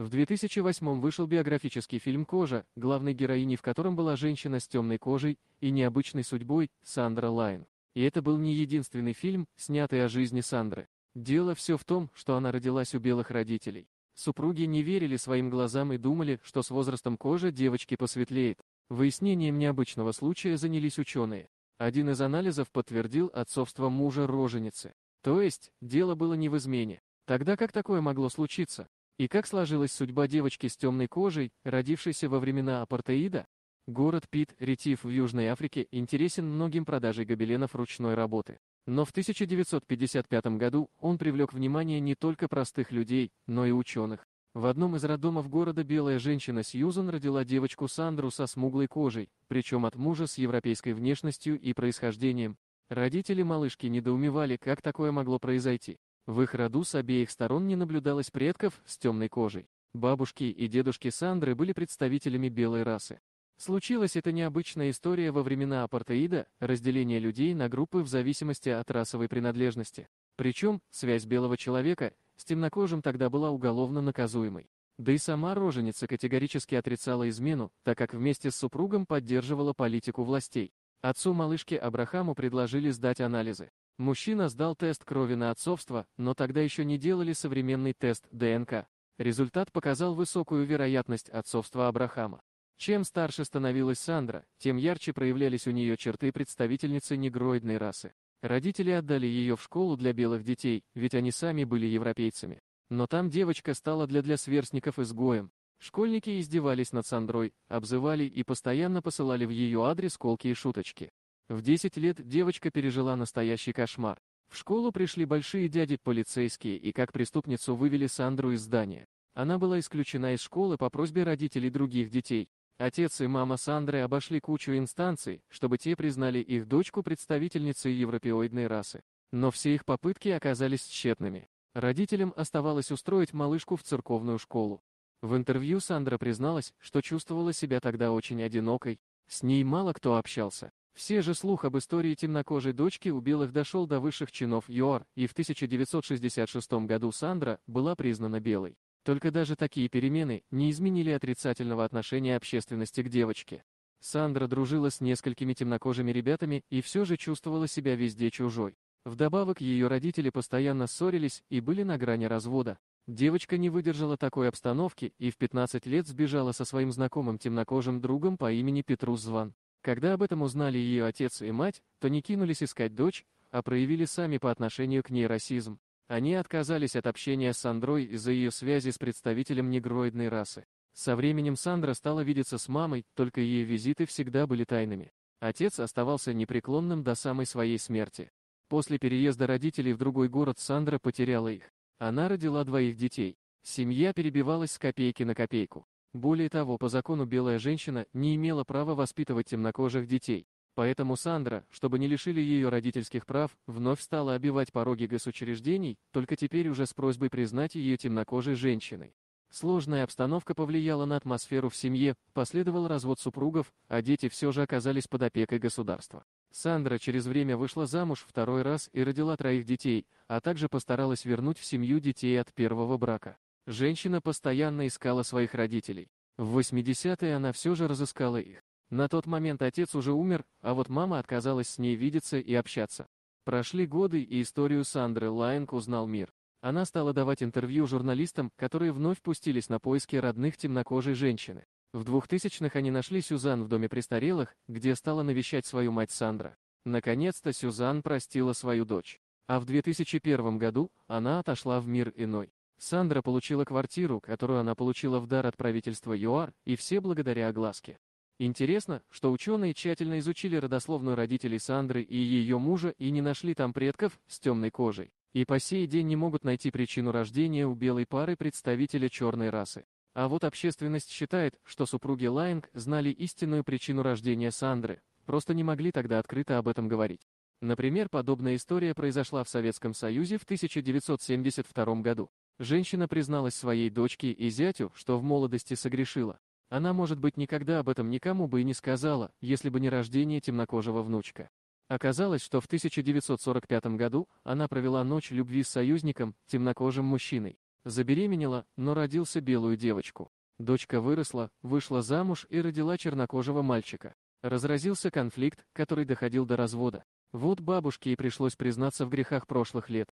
В 2008 вышел биографический фильм «Кожа», главной героиней в котором была женщина с темной кожей и необычной судьбой Сандра Лайн. И это был не единственный фильм, снятый о жизни Сандры. Дело все в том, что она родилась у белых родителей. Супруги не верили своим глазам и думали, что с возрастом кожа девочки посветлеет. Выяснением необычного случая занялись ученые. Один из анализов подтвердил отцовство мужа роженицы. То есть, дело было не в измене. Тогда как такое могло случиться? И как сложилась судьба девочки с темной кожей, родившейся во времена апартеида? Город Пит-Ретиф в Южной Африке интересен многим продажей гобеленов ручной работы. Но в 1955 году он привлек внимание не только простых людей, но и ученых. В одном из роддомов города белая женщина Сьюзан родила девочку Сандру со смуглой кожей, причем от мужа с европейской внешностью и происхождением. Родители малышки недоумевали, как такое могло произойти. В их роду с обеих сторон не наблюдалось предков с темной кожей. Бабушки и дедушки Сандры были представителями белой расы. Случилась эта необычная история во времена апартеида, разделения людей на группы в зависимости от расовой принадлежности. Причем, связь белого человека с темнокожим тогда была уголовно наказуемой. Да и сама роженица категорически отрицала измену, так как вместе с супругом поддерживала политику властей. Отцу малышки Абрахаму предложили сдать анализы. Мужчина сдал тест крови на отцовство, но тогда еще не делали современный тест ДНК. Результат показал высокую вероятность отцовства Абрахама. Чем старше становилась Сандра, тем ярче проявлялись у нее черты представительницы негроидной расы. Родители отдали ее в школу для белых детей, ведь они сами были европейцами. Но там девочка стала для сверстников изгоем. Школьники издевались над Сандрой, обзывали и постоянно посылали в ее адрес колки и шуточки. В 10 лет девочка пережила настоящий кошмар. В школу пришли большие дяди-полицейские и как преступницу вывели Сандру из здания. Она была исключена из школы по просьбе родителей других детей. Отец и мама Сандры обошли кучу инстанций, чтобы те признали их дочку представительницей европеоидной расы. Но все их попытки оказались тщетными. Родителям оставалось устроить малышку в церковную школу. В интервью Сандра призналась, что чувствовала себя тогда очень одинокой. С ней мало кто общался. Все же слух об истории темнокожей дочки у белых дошел до высших чинов ЮАР, и в 1966 году Сандра была признана белой. Только даже такие перемены не изменили отрицательного отношения общественности к девочке. Сандра дружила с несколькими темнокожими ребятами и все же чувствовала себя везде чужой. Вдобавок ее родители постоянно ссорились и были на грани развода. Девочка не выдержала такой обстановки и в 15 лет сбежала со своим знакомым темнокожим другом по имени Петрус Зван. Когда об этом узнали ее отец и мать, то не кинулись искать дочь, а проявили сами по отношению к ней расизм. Они отказались от общения с Сандрой из-за ее связи с представителем негроидной расы. Со временем Сандра стала видеться с мамой, только ее визиты всегда были тайными. Отец оставался непреклонным до самой своей смерти. После переезда родителей в другой город Сандра потеряла их. Она родила 2 детей. Семья перебивалась с копейки на копейку. Более того, по закону белая женщина не имела права воспитывать темнокожих детей. Поэтому Сандра, чтобы не лишили ее родительских прав, вновь стала обивать пороги госучреждений, только теперь уже с просьбой признать ее темнокожей женщиной. Сложная обстановка повлияла на атмосферу в семье, последовал развод супругов, а дети все же оказались под опекой государства. Сандра через время вышла замуж 2-й раз и родила 3 детей, а также постаралась вернуть в семью детей от первого брака. Женщина постоянно искала своих родителей. В 80-е она все же разыскала их. На тот момент отец уже умер, а вот мама отказалась с ней видеться и общаться. Прошли годы, и историю Сандры Лайнг узнал мир. Она стала давать интервью журналистам, которые вновь пустились на поиски родных темнокожей женщины. В 2000-х они нашли Сюзан в доме престарелых, где стала навещать свою мать Сандра. Наконец-то Сюзан простила свою дочь. А в 2001 году она отошла в мир иной. Сандра получила квартиру, которую она получила в дар от правительства ЮАР, и все благодаря огласке. Интересно, что ученые тщательно изучили родословную родителей Сандры и ее мужа и не нашли там предков с темной кожей. И по сей день не могут найти причину рождения у белой пары представителя черной расы. А вот общественность считает, что супруги Лайнг знали истинную причину рождения Сандры, просто не могли тогда открыто об этом говорить. Например, подобная история произошла в Советском Союзе в 1972 году. Женщина призналась своей дочке и зятю, что в молодости согрешила. Она, может быть, никогда об этом никому бы и не сказала, если бы не рождение темнокожего внучка. Оказалось, что в 1945 году она провела ночь любви с союзником, темнокожим мужчиной. Забеременела, но родился белую девочку. Дочка выросла, вышла замуж и родила чернокожего мальчика. Разразился конфликт, который доходил до развода. Вот бабушке и пришлось признаться в грехах прошлых лет.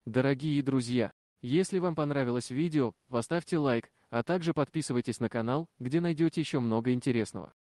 Дорогие друзья, если вам понравилось видео, поставьте лайк, а также подписывайтесь на канал, где найдете еще много интересного.